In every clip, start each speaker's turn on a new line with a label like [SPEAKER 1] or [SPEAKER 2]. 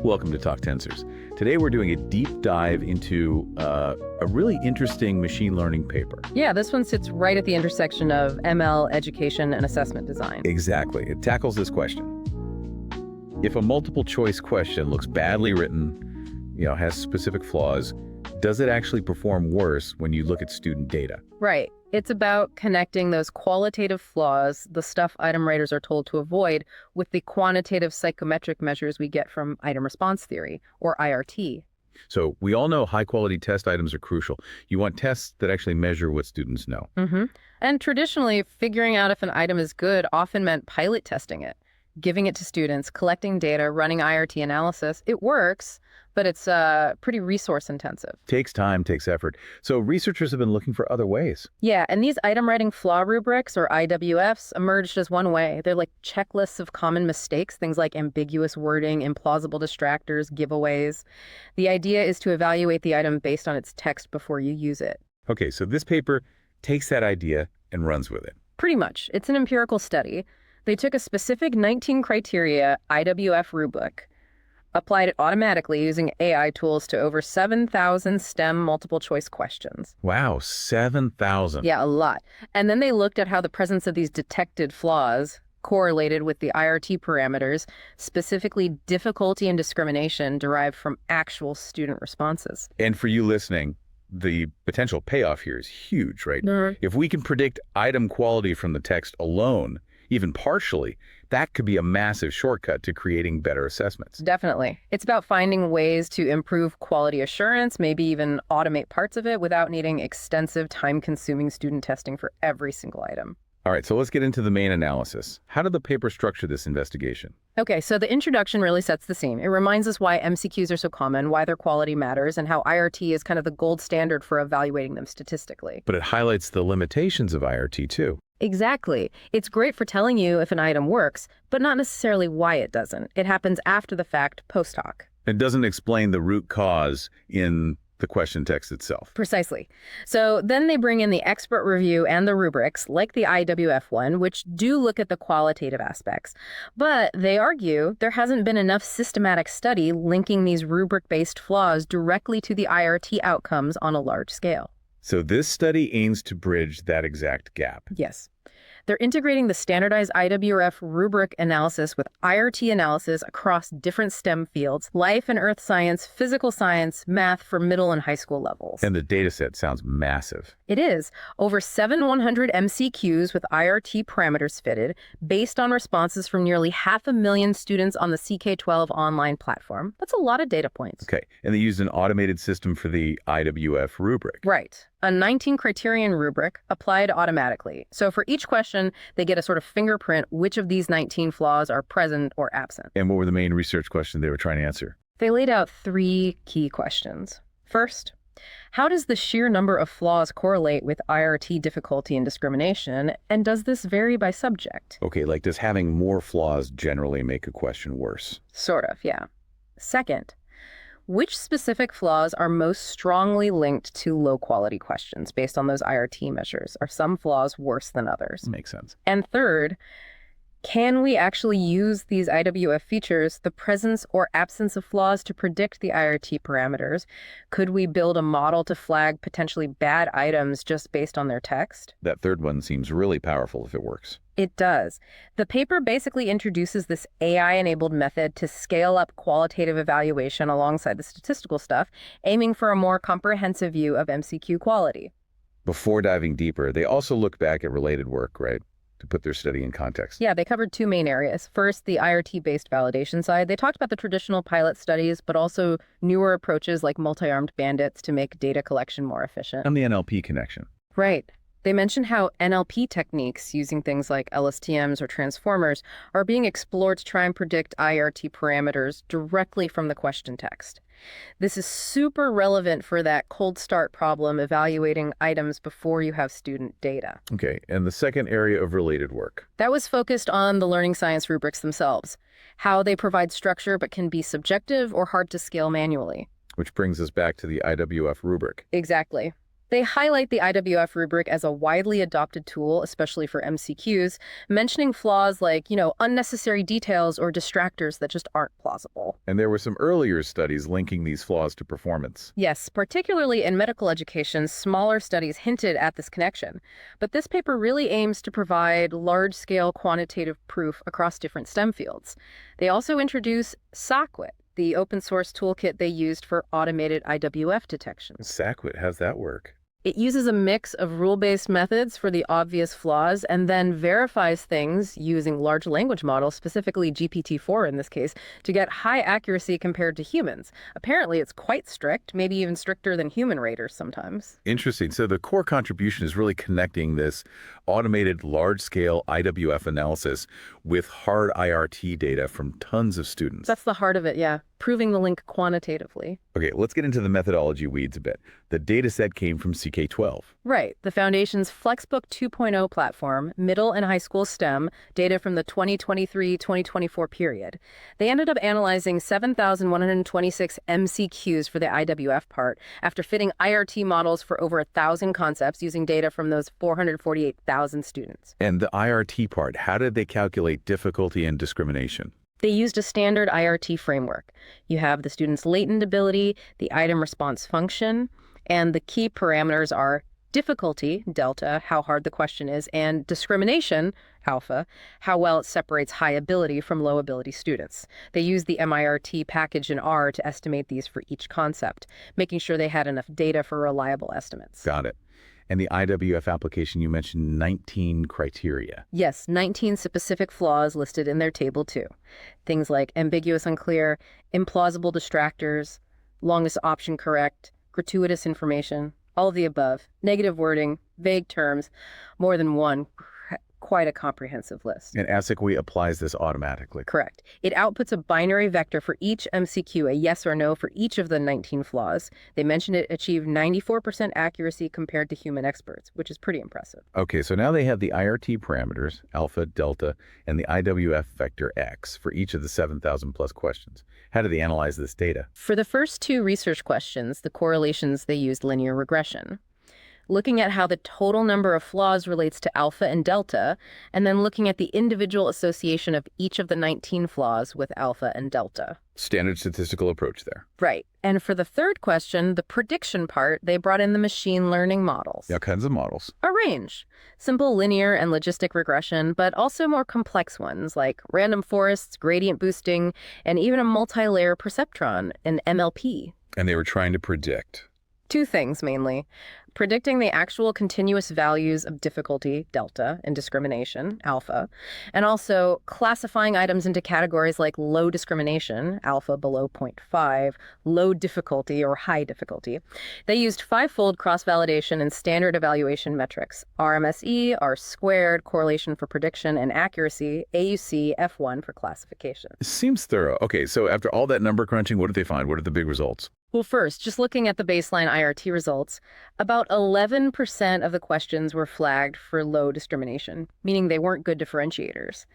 [SPEAKER 1] Welcome to TalkTensors. Today we're doing a deep dive into a really interesting machine learning paper.
[SPEAKER 2] Yeah, this one sits right at the intersection of ML, education, and assessment design.
[SPEAKER 1] Exactly. It tackles this question. If a multiple choice question looks badly written, has specific flaws, does it actually perform worse when you look at student data?
[SPEAKER 2] Right. It's about connecting those qualitative flaws, the stuff item writers are told to avoid, with the quantitative psychometric measures we get from item response theory, or IRT.
[SPEAKER 1] So we all know high-quality test items are crucial. You want tests that actually measure what students know.
[SPEAKER 2] And traditionally, figuring out if an item is good often meant pilot testing it, giving it to students, collecting data, running IRT analysis. It works, but it's pretty resource intensive.
[SPEAKER 1] Takes time, takes effort. So researchers have been looking for other ways.
[SPEAKER 2] Yeah, and these item writing flaw rubrics, or IWFs, emerged as one way. They're like checklists of common mistakes, things like ambiguous wording, implausible distractors, giveaways. The idea is to evaluate the item based on its text before you use it.
[SPEAKER 1] Okay, so this paper takes that idea and runs with it.
[SPEAKER 2] Pretty much. It's an empirical study. They took a specific 19 criteria IWF rubric, applied it automatically using AI tools to over 7,000 STEM multiple choice questions.
[SPEAKER 1] Wow, 7,000.
[SPEAKER 2] Yeah, a lot. And then they looked at how the presence of these detected flaws correlated with the IRT parameters, specifically difficulty and discrimination derived from actual student responses.
[SPEAKER 1] And for you listening, the potential payoff here is huge, right? If we can predict item quality from the text alone, even partially, that could be a massive shortcut to creating better assessments.
[SPEAKER 2] Definitely. It's about finding ways to improve quality assurance, maybe even automate parts of it without needing extensive time-consuming student testing for every single item.
[SPEAKER 1] All right, so let's get into the main analysis. How did the paper structure this investigation?
[SPEAKER 2] Okay, so the introduction really sets the scene. It reminds us why MCQs are so common, why their quality matters, and how IRT is kind of the gold standard for evaluating them statistically.
[SPEAKER 1] But it highlights the limitations of IRT too.
[SPEAKER 2] Exactly. It's great for telling you if an item works, but not necessarily why it doesn't. It happens after the fact, post hoc.
[SPEAKER 1] It doesn't explain the root cause in the question text itself.
[SPEAKER 2] Precisely. So then they bring in the expert review and the rubrics, like the IWF one, which do look at the qualitative aspects. But they argue there hasn't been enough systematic study linking these rubric-based flaws directly to the IRT outcomes on a large scale.
[SPEAKER 1] So this study aims to bridge that exact gap.
[SPEAKER 2] Yes. They're integrating the standardized IWF rubric analysis with IRT analysis across different STEM fields, life and earth science, physical science, math for middle and high school levels.
[SPEAKER 1] And the data set sounds massive.
[SPEAKER 2] It is. Over 7,100 MCQs with IRT parameters fitted, based on responses from nearly 500,000 students on the CK12 online platform. That's a lot of data points.
[SPEAKER 1] Okay, and they used an automated system for the IWF rubric.
[SPEAKER 2] Right. A 19 criterion rubric applied automatically. So for each question, they get a sort of fingerprint which of these 19 flaws are present or absent.
[SPEAKER 1] And what were the main research questions they were trying to answer?
[SPEAKER 2] They laid out 3 key questions. First, how does the sheer number of flaws correlate with IRT difficulty and discrimination, and does this vary by subject?
[SPEAKER 1] Okay, like does having more flaws generally make a question worse?
[SPEAKER 2] Sort of, yeah. Second, which specific flaws are most strongly linked to low-quality questions based on those IRT measures? Are some flaws worse than others?
[SPEAKER 1] Makes sense.
[SPEAKER 2] And third, can we actually use these IWF features, the presence or absence of flaws, to predict the IRT parameters? Could we build a model to flag potentially bad items just based on their text?
[SPEAKER 1] That third one seems really powerful if it works.
[SPEAKER 2] It does. The paper basically introduces this AI-enabled method to scale up qualitative evaluation alongside the statistical stuff, aiming for a more comprehensive view of MCQ quality.
[SPEAKER 1] Before diving deeper, they also look back at related work, right? To put their study in context.
[SPEAKER 2] Yeah, they covered 2 main areas. First, the IRT-based validation side. They talked about the traditional pilot studies, but also newer approaches like multi-armed bandits to make data collection more efficient.
[SPEAKER 1] And the NLP connection.
[SPEAKER 2] Right. They mentioned how NLP techniques using things like LSTMs or transformers are being explored to try and predict IRT parameters directly from the question text. This is super relevant for that cold start problem evaluating items before you have student data.
[SPEAKER 1] Okay, and the second area of related work.
[SPEAKER 2] That was focused on the learning science rubrics themselves, how they provide structure but can be subjective or hard to scale manually.
[SPEAKER 1] Which brings us back to the IWF rubric.
[SPEAKER 2] Exactly. They highlight the IWF rubric as a widely adopted tool, especially for MCQs, mentioning flaws like, unnecessary details or distractors that just aren't plausible.
[SPEAKER 1] And there were some earlier studies linking these flaws to performance.
[SPEAKER 2] Yes, particularly in medical education, smaller studies hinted at this connection. But this paper really aims to provide large-scale quantitative proof across different STEM fields. They also introduce Sockwit, the open-source toolkit they used for automated IWF detection.
[SPEAKER 1] Sockwit, how's that work?
[SPEAKER 2] It uses a mix of rule-based methods for the obvious flaws and then verifies things using large language models, specifically GPT-4 in this case, to get high accuracy compared to humans. Apparently, it's quite strict, maybe even stricter than human raters sometimes.
[SPEAKER 1] Interesting. So the core contribution is really connecting this automated large-scale IWF analysis with hard IRT data from tons of students.
[SPEAKER 2] That's the heart of it, yeah. Proving the link quantitatively.
[SPEAKER 1] Okay, let's get into the methodology weeds a bit. The data set came from CK12.
[SPEAKER 2] Right. The Foundation's Flexbook 2.0 platform, middle and high school STEM, data from the 2023-2024 period. They ended up analyzing 7,126 MCQs for the IWF part after fitting IRT models for over 1,000 concepts using data from those 448,000 students.
[SPEAKER 1] And the IRT part, how did they calculate difficulty and discrimination?
[SPEAKER 2] They used a standard IRT framework. You have the student's latent ability, the item response function, and the key parameters are difficulty, delta, how hard the question is, and discrimination, alpha, how well it separates high ability from low ability students. They used the MIRT package in R to estimate these for each concept, making sure they had enough data for reliable estimates.
[SPEAKER 1] Got it. And the IWF application, you mentioned 19 criteria.
[SPEAKER 2] Yes, 19 specific flaws listed in their table too. Things like ambiguous, unclear, implausible distractors, longest option correct, gratuitous information, all of the above, negative wording, vague terms, more than one. Quite a comprehensive list.
[SPEAKER 1] And ASICWE applies this automatically.
[SPEAKER 2] Correct. It outputs a binary vector for each MCQ, a yes or no for each of the 19 flaws. They mentioned it achieved 94% accuracy compared to human experts, which is pretty impressive.
[SPEAKER 1] Okay, so now they have the IRT parameters, alpha, delta, and the IWF vector X for each of the 7,000 plus questions. How do they analyze this data?
[SPEAKER 2] For the first two research questions, the correlations, they used linear regression, looking at how the total number of flaws relates to alpha and delta, and then looking at the individual association of each of the 19 flaws with alpha and delta.
[SPEAKER 1] Standard statistical approach there.
[SPEAKER 2] Right. And for the third question, the prediction part, they brought in the machine learning models.
[SPEAKER 1] Yeah, kinds of models.
[SPEAKER 2] A range. Simple linear and logistic regression, but also more complex ones like random forests, gradient boosting, and even a multi-layer perceptron, an MLP.
[SPEAKER 1] And they were trying to predict.
[SPEAKER 2] Two things mainly. Predicting the actual continuous values of difficulty, delta, and discrimination, alpha, and also classifying items into categories like low discrimination, alpha below 0.5, low difficulty or high difficulty. They used five-fold cross-validation and standard evaluation metrics, RMSE, R-squared, correlation for prediction and accuracy, AUC, F1 for classification.
[SPEAKER 1] Seems thorough. Okay, so after all that number crunching, what did they find? What are the big results?
[SPEAKER 2] Well, first, just looking at the baseline IRT results, about 11% of the questions were flagged for low discrimination, meaning they weren't good differentiators.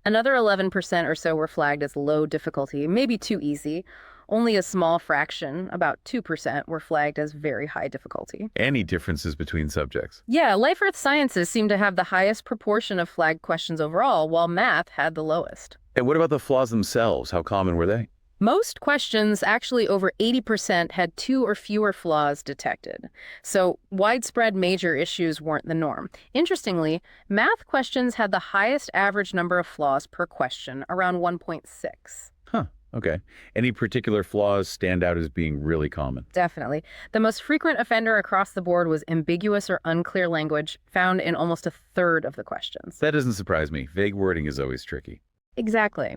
[SPEAKER 2] Another 11% or so were flagged as low difficulty, maybe too easy. Only a small fraction, about 2%, were flagged as very high difficulty.
[SPEAKER 1] Any differences between subjects?
[SPEAKER 2] Yeah, Life Earth Sciences seemed to have the highest proportion of flagged questions overall, while math had the lowest.
[SPEAKER 1] And what about the flaws themselves? How common were they?
[SPEAKER 2] Most questions, actually over 80%, had 2 or fewer flaws detected. So widespread major issues weren't the norm. Interestingly, math questions had the highest average number of flaws per question, around 1.6.
[SPEAKER 1] Huh, okay. Any particular flaws stand out as being really common?
[SPEAKER 2] Definitely. The most frequent offender across the board was ambiguous or unclear language, found in almost a third of the questions.
[SPEAKER 1] That doesn't surprise me. Vague wording is always tricky.
[SPEAKER 2] Exactly.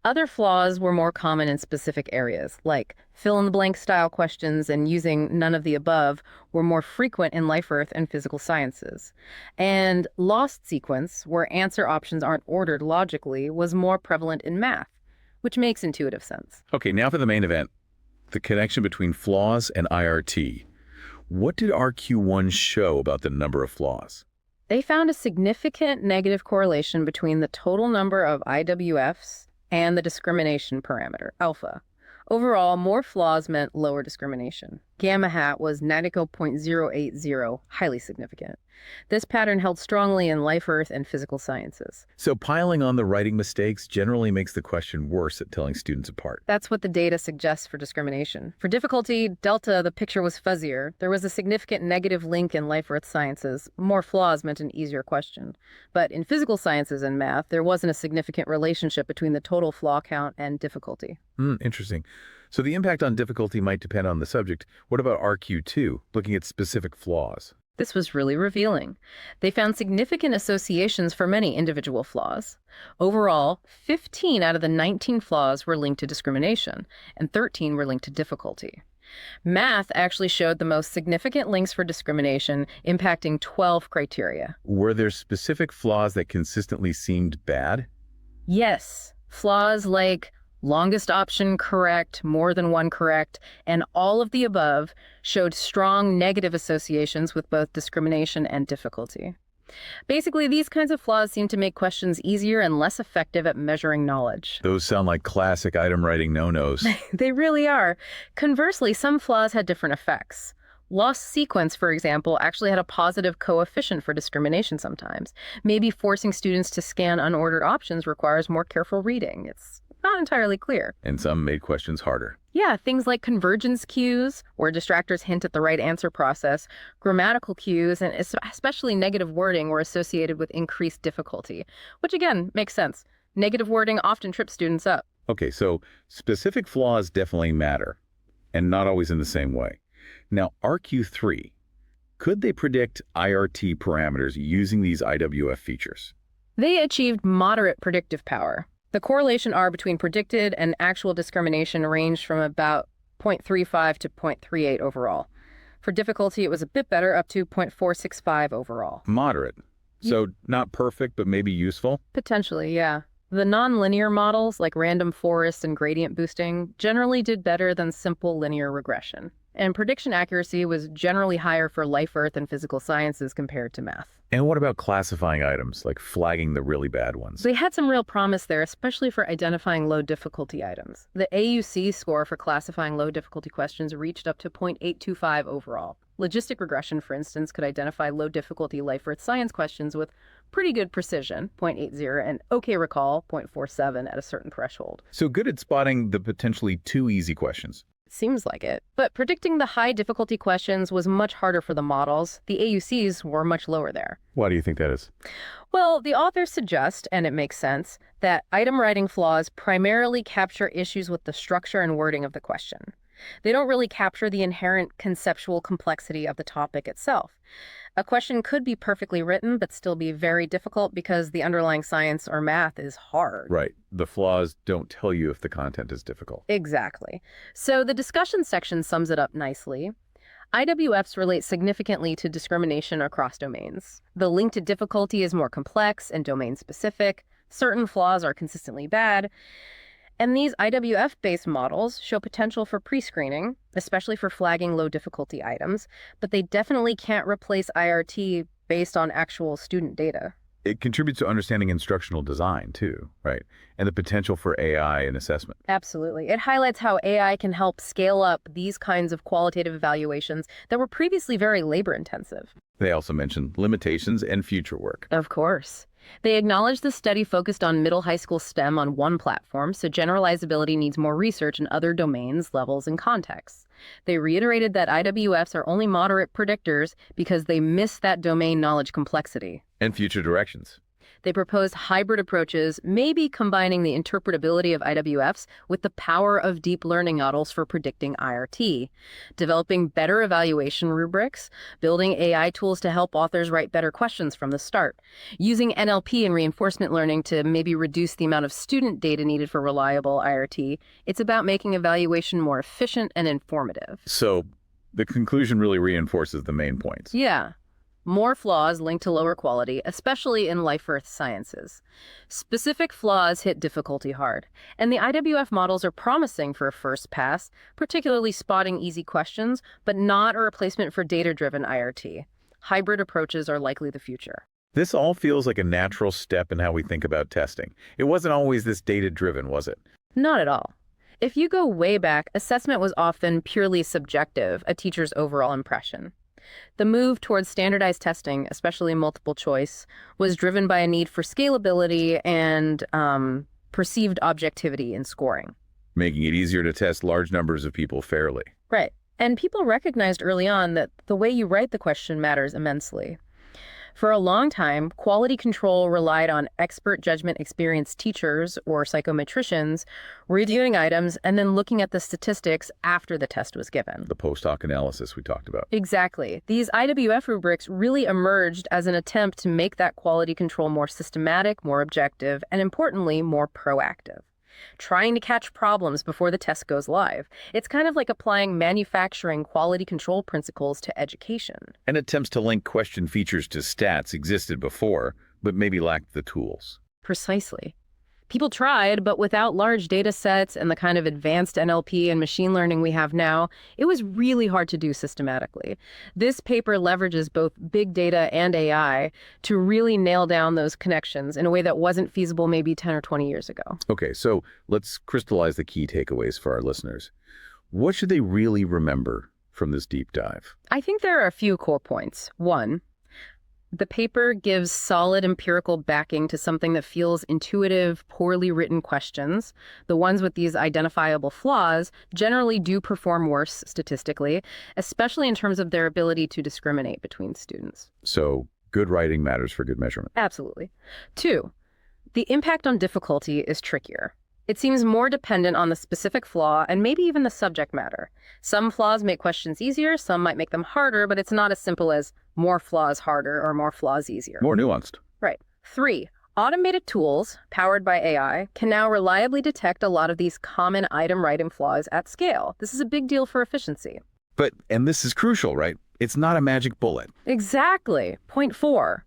[SPEAKER 2] Other flaws were more common in specific areas, like fill-in-the-blank style questions and using none of the above were more frequent in Life Earth and physical sciences. And lost sequence, where answer options aren't ordered logically, was more prevalent in math, which makes intuitive sense.
[SPEAKER 1] Okay, now for the main event, the connection between flaws and IRT. What did RQ1 show about the number of flaws?
[SPEAKER 2] They found a significant negative correlation between the total number of IWFs and the discrimination parameter, alpha. Overall, more flaws meant lower discrimination. Gamma hat was 90.080, highly significant. This pattern held strongly in life, earth, and physical sciences.
[SPEAKER 1] So piling on the writing mistakes generally makes the question worse at telling students apart.
[SPEAKER 2] That's what the data suggests for discrimination. For difficulty, delta, the picture was fuzzier. There was a significant negative link in life, earth sciences. More flaws meant an easier question. But in physical sciences and math, there wasn't a significant relationship between the total flaw count and difficulty.
[SPEAKER 1] Interesting. So the impact on difficulty might depend on the subject. What about RQ2, looking at specific flaws?
[SPEAKER 2] This was really revealing. They found significant associations for many individual flaws. Overall, 15 out of the 19 flaws were linked to discrimination, and 13 were linked to difficulty. Math actually showed the most significant links for discrimination, impacting 12 criteria.
[SPEAKER 1] Were there specific flaws that consistently seemed bad?
[SPEAKER 2] Yes, flaws like longest option correct, more than one correct, and all of the above showed strong negative associations with both discrimination and difficulty. Basically, these kinds of flaws seem to make questions easier and less effective at measuring knowledge.
[SPEAKER 1] Those sound like classic item writing no-nos.
[SPEAKER 2] They really are. Conversely, some flaws had different effects. Lost sequence, for example, actually had a positive coefficient for discrimination sometimes. Maybe forcing students to scan unordered options requires more careful reading. It's not entirely clear.
[SPEAKER 1] And some made questions harder.
[SPEAKER 2] Yeah, things like convergence cues, where distractors hint at the right answer process, grammatical cues, and especially negative wording were associated with increased difficulty, which again makes sense. Negative wording often trips students up.
[SPEAKER 1] Okay, so specific flaws definitely matter, and not always in the same way. Now, RQ3, could they predict IRT parameters using these IWF features?
[SPEAKER 2] They achieved moderate predictive power. The correlation R between predicted and actual discrimination ranged from about 0.35 to 0.38 overall. For difficulty, it was a bit better, up to 0.465 overall.
[SPEAKER 1] Moderate. So not perfect, but maybe useful?
[SPEAKER 2] Potentially, yeah. The nonlinear models, like random forest and gradient boosting, generally did better than simple linear regression. And prediction accuracy was generally higher for life, earth, and physical sciences compared to math.
[SPEAKER 1] And what about classifying items, like flagging the really bad ones?
[SPEAKER 2] They had some real promise there, especially for identifying low difficulty items. The AUC score for classifying low difficulty questions reached up to 0.825 overall. Logistic regression, for instance, could identify low difficulty life earth science questions with pretty good precision, 0.80, and OK recall, 0.47 at a certain threshold.
[SPEAKER 1] So good at spotting the potentially too easy questions.
[SPEAKER 2] Seems like it. But predicting the high difficulty questions was much harder for the models. The AUCs were much lower there.
[SPEAKER 1] Why do you think that is?
[SPEAKER 2] Well, the authors suggest, and it makes sense, that item writing flaws primarily capture issues with the structure and wording of the question. They don't really capture the inherent conceptual complexity of the topic itself. A question could be perfectly written, but still be very difficult because the underlying science or math is hard.
[SPEAKER 1] Right. The flaws don't tell you if the content is difficult.
[SPEAKER 2] Exactly. So the discussion section sums it up nicely. IWFs relate significantly to discrimination across domains. The link to difficulty is more complex and domain-specific. Certain flaws are consistently bad. And these IWF-based models show potential for pre-screening, especially for flagging low difficulty items, but they definitely can't replace IRT based on actual student data.
[SPEAKER 1] It contributes to understanding instructional design, too, right? And the potential for AI in assessment.
[SPEAKER 2] Absolutely. It highlights how AI can help scale up these kinds of qualitative evaluations that were previously very labor-intensive.
[SPEAKER 1] They also mention limitations and future work.
[SPEAKER 2] Of course. They acknowledge the study focused on middle high school STEM on one platform, so generalizability needs more research in other domains, levels, and contexts. They reiterated that IWFs are only moderate predictors because they miss that domain knowledge complexity.
[SPEAKER 1] And future directions.
[SPEAKER 2] They proposed hybrid approaches, maybe combining the interpretability of IWFs with the power of deep learning models for predicting IRT, developing better evaluation rubrics, building AI tools to help authors write better questions from the start, using NLP and reinforcement learning to maybe reduce the amount of student data needed for reliable IRT. It's about making evaluation more efficient and informative.
[SPEAKER 1] So the conclusion really reinforces the main points.
[SPEAKER 2] Yeah. More flaws linked to lower quality, especially in life earth sciences. Specific flaws hit difficulty hard, and the IWF models are promising for a first pass, particularly spotting easy questions, but not a replacement for data-driven IRT. Hybrid approaches are likely the future.
[SPEAKER 1] This all feels like a natural step in how we think about testing. It wasn't always this data-driven, was it?
[SPEAKER 2] Not at all. If you go way back, assessment was often purely subjective, a teacher's overall impression. The move towards standardized testing, especially multiple choice, was driven by a need for scalability and perceived objectivity in scoring.
[SPEAKER 1] Making it easier to test large numbers of people fairly.
[SPEAKER 2] Right. And people recognized early on that the way you write the question matters immensely. For a long time, quality control relied on expert judgment experienced teachers or psychometricians reviewing items and then looking at the statistics after the test was given.
[SPEAKER 1] The post hoc analysis we talked about.
[SPEAKER 2] Exactly. These IWF rubrics really emerged as an attempt to make that quality control more systematic, more objective, and importantly, more proactive. Trying to catch problems before the test goes live. It's kind of like applying manufacturing quality control principles to education.
[SPEAKER 1] And attempts to link question features to stats existed before, but maybe lacked the tools.
[SPEAKER 2] Precisely. People tried, but without large data sets and the kind of advanced NLP and machine learning we have now, it was really hard to do systematically. This paper leverages both big data and AI to really nail down those connections in a way that wasn't feasible maybe 10 or 20 years ago.
[SPEAKER 1] Okay, so let's crystallize the key takeaways for our listeners. What should they really remember from this deep dive?
[SPEAKER 2] I think there are a few core points. One, the paper gives solid empirical backing to something that feels intuitive, poorly written questions. The ones with these identifiable flaws generally do perform worse statistically, especially in terms of their ability to discriminate between students.
[SPEAKER 1] So good writing matters for good measurement.
[SPEAKER 2] Absolutely. Two, the impact on difficulty is trickier. It seems more dependent on the specific flaw and maybe even the subject matter. Some flaws make questions easier, some might make them harder, but it's not as simple as more flaws harder or more flaws easier.
[SPEAKER 1] More nuanced.
[SPEAKER 2] Right. Three, automated tools powered by AI can now reliably detect a lot of these common item writing flaws at scale. This is a big deal for efficiency.
[SPEAKER 1] And this is crucial, right? It's not a magic bullet.
[SPEAKER 2] Exactly. Point four.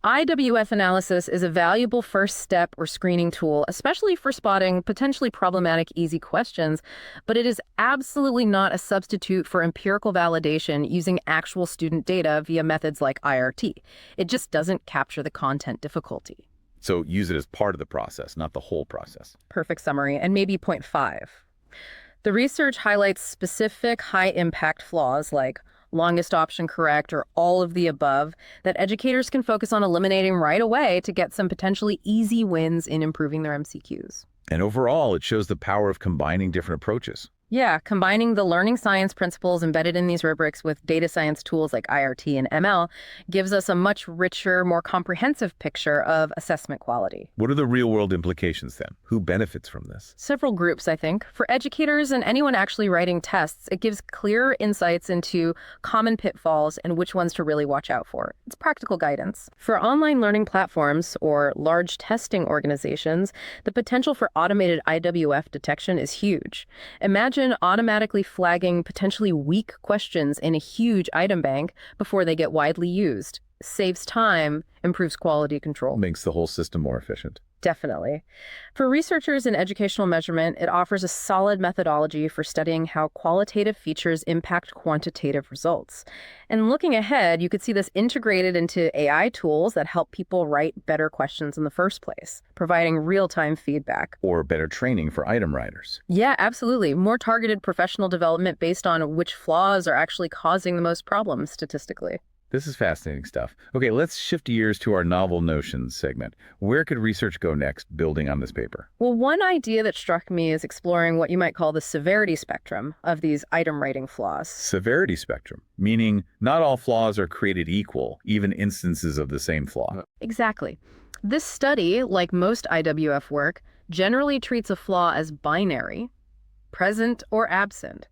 [SPEAKER 2] IWF analysis is a valuable first step or screening tool, especially for spotting potentially problematic easy questions, but it is absolutely not a substitute for empirical validation using actual student data via methods like IRT. It just doesn't capture the content difficulty.
[SPEAKER 1] So use it as part of the process, not the whole process.
[SPEAKER 2] Perfect summary. And maybe point five. The research highlights specific high-impact flaws like longest option correct, or all of the above, that educators can focus on eliminating right away to get some potentially easy wins in improving their MCQs.
[SPEAKER 1] And overall, it shows the power of combining different approaches.
[SPEAKER 2] Yeah, combining the learning science principles embedded in these rubrics with data science tools like IRT and ML gives us a much richer, more comprehensive picture of assessment quality.
[SPEAKER 1] What are the real-world implications then? Who benefits from this?
[SPEAKER 2] Several groups, I think. For educators and anyone actually writing tests, it gives clearer insights into common pitfalls and which ones to really watch out for. It's practical guidance. For online learning platforms or large testing organizations, the potential for automated IWF detection is huge. Imagine automatically flagging potentially weak questions in a huge item bank before they get widely used. Saves time, improves quality control.
[SPEAKER 1] Makes the whole system more efficient.
[SPEAKER 2] Definitely. For researchers in educational measurement, it offers a solid methodology for studying how qualitative features impact quantitative results. And looking ahead, you could see this integrated into AI tools that help people write better questions in the first place, providing real-time feedback.
[SPEAKER 1] Or better training for item writers.
[SPEAKER 2] Yeah, absolutely. More targeted professional development based on which flaws are actually causing the most problems statistically.
[SPEAKER 1] This is fascinating stuff. Okay, let's shift gears to our novel notions segment. Where could research go next, building on this paper?
[SPEAKER 2] Well, one idea that struck me is exploring what you might call the severity spectrum of these item writing flaws.
[SPEAKER 1] Severity spectrum, meaning not all flaws are created equal, even instances of the same flaw.
[SPEAKER 2] Exactly. This study, like most IWF work, generally treats a flaw as binary, present or absent.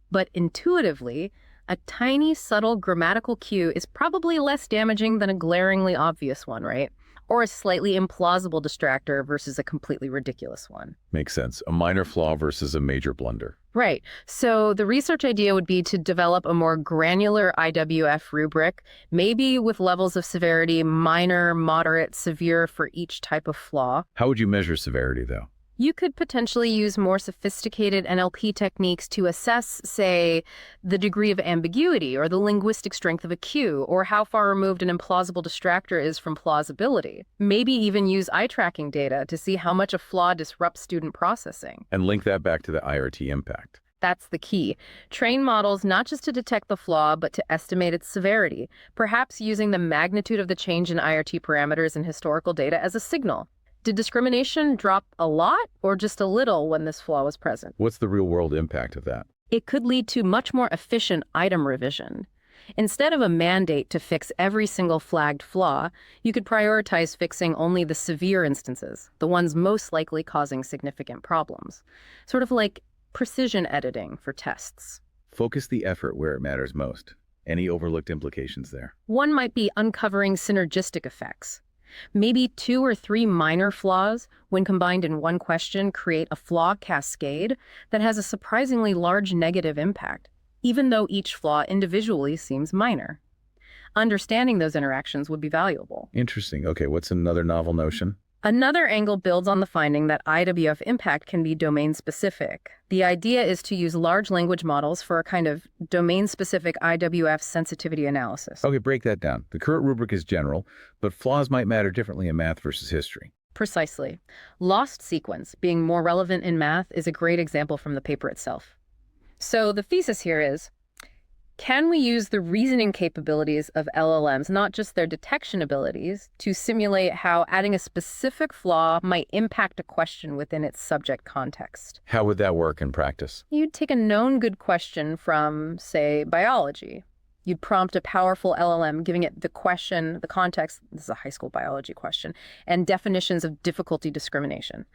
[SPEAKER 2] But intuitively, a tiny, subtle grammatical cue is probably less damaging than a glaringly obvious one, right? Or a slightly implausible distractor versus a completely ridiculous one.
[SPEAKER 1] Makes sense. A minor flaw versus a major blunder.
[SPEAKER 2] Right. So the research idea would be to develop a more granular IWF rubric, maybe with levels of severity, minor, moderate, severe for each type of flaw.
[SPEAKER 1] How would you measure severity, though?
[SPEAKER 2] You could potentially use more sophisticated NLP techniques to assess, say, the degree of ambiguity or the linguistic strength of a cue, or how far removed an implausible distractor is from plausibility. Maybe even use eye tracking data to see how much a flaw disrupts student processing.
[SPEAKER 1] And link that back to the IRT impact.
[SPEAKER 2] That's the key. Train models not just to detect the flaw, but to estimate its severity, perhaps using the magnitude of the change in IRT parameters and historical data as a signal. Did discrimination drop a lot or just a little when this flaw was present?
[SPEAKER 1] What's the real-world impact of that?
[SPEAKER 2] It could lead to much more efficient item revision. Instead of a mandate to fix every single flagged flaw, you could prioritize fixing only the severe instances, the ones most likely causing significant problems. Sort of like precision editing for tests.
[SPEAKER 1] Focus the effort where it matters most. Any overlooked implications there?
[SPEAKER 2] One might be uncovering synergistic effects. Maybe 2 or 3 minor flaws, when combined in one question, create a flaw cascade that has a surprisingly large negative impact, even though each flaw individually seems minor. Understanding those interactions would be valuable.
[SPEAKER 1] Interesting. Okay, what's another novel notion?
[SPEAKER 2] Another angle builds on the finding that IWF impact can be domain-specific. The idea is to use large language models for a kind of domain-specific IWF sensitivity analysis.
[SPEAKER 1] Okay, break that down. The current rubric is general, but flaws might matter differently in math versus history.
[SPEAKER 2] Precisely. Lost sequence, being more relevant in math, is a great example from the paper itself. So the thesis here is, can we use the reasoning capabilities of LLMs, not just their detection abilities, to simulate how adding a specific flaw might impact a question within its subject context?
[SPEAKER 1] How would that work in practice?
[SPEAKER 2] You'd take a known good question from, say, biology. You'd prompt a powerful LLM, giving it the question, the context, this is a high school biology question, and definitions of difficulty discrimination.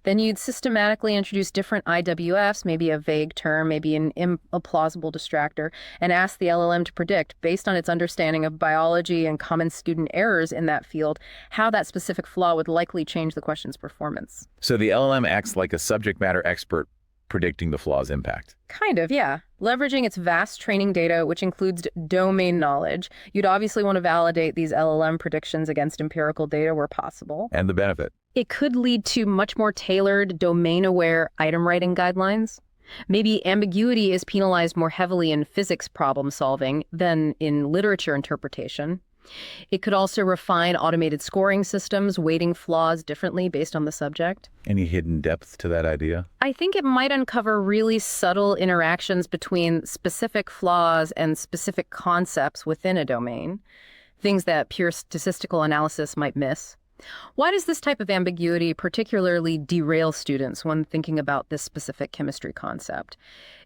[SPEAKER 2] Then you'd systematically introduce different IWFs, maybe a vague term, maybe a plausible distractor, and ask the LLM to predict, based on its understanding of biology and common student errors in that field, how that specific flaw would likely change the question's performance.
[SPEAKER 1] So the LLM acts like a subject matter expert predicting the flaw's impact.
[SPEAKER 2] Kind of, yeah. Leveraging its vast training data, which includes domain knowledge, you'd obviously want to validate these LLM predictions against empirical data where possible.
[SPEAKER 1] And the benefit?
[SPEAKER 2] It could lead to much more tailored, domain-aware item writing guidelines. Maybe ambiguity is penalized more heavily in physics problem solving than in literature interpretation. It could also refine automated scoring systems, weighting flaws differently based on the subject.
[SPEAKER 1] Any hidden depth to that idea?
[SPEAKER 2] I think it might uncover really subtle interactions between specific flaws and specific concepts within a domain, things that pure statistical analysis might miss. Why does this type of ambiguity particularly derail students when thinking about this specific chemistry concept?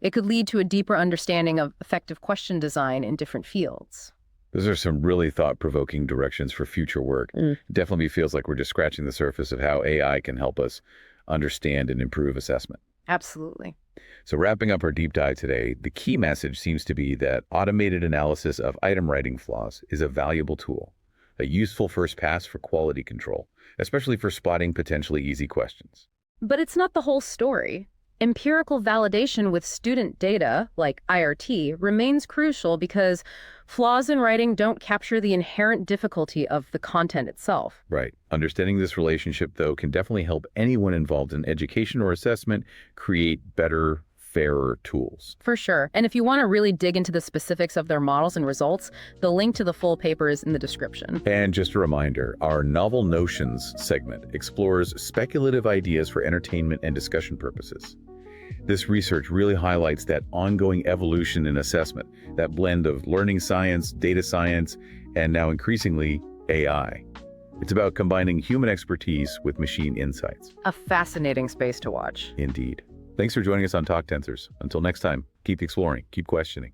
[SPEAKER 2] It could lead to a deeper understanding of effective question design in different fields.
[SPEAKER 1] Those are some really thought-provoking directions for future work. Definitely feels like we're just scratching the surface of how AI can help us understand and improve assessment.
[SPEAKER 2] Absolutely.
[SPEAKER 1] So wrapping up our deep dive today, the key message seems to be that automated analysis of item writing flaws is a valuable tool, a useful first pass for quality control, especially for spotting potentially easy questions.
[SPEAKER 2] But it's not the whole story. Empirical validation with student data, like IRT, remains crucial because flaws in writing don't capture the inherent difficulty of the content itself.
[SPEAKER 1] Right. Understanding this relationship, though, can definitely help anyone involved in education or assessment create better, fairer tools.
[SPEAKER 2] For sure. And if you want to really dig into the specifics of their models and results, the link to the full paper is in the description.
[SPEAKER 1] And just a reminder, our Novel Notions segment explores speculative ideas for entertainment and discussion purposes. This research really highlights that ongoing evolution in assessment, that blend of learning science, data science, and now increasingly AI. It's about combining human expertise with machine insights.
[SPEAKER 2] A fascinating space to watch.
[SPEAKER 1] Indeed. Thanks for joining us on TalkTensors. Until next time, keep exploring, keep questioning.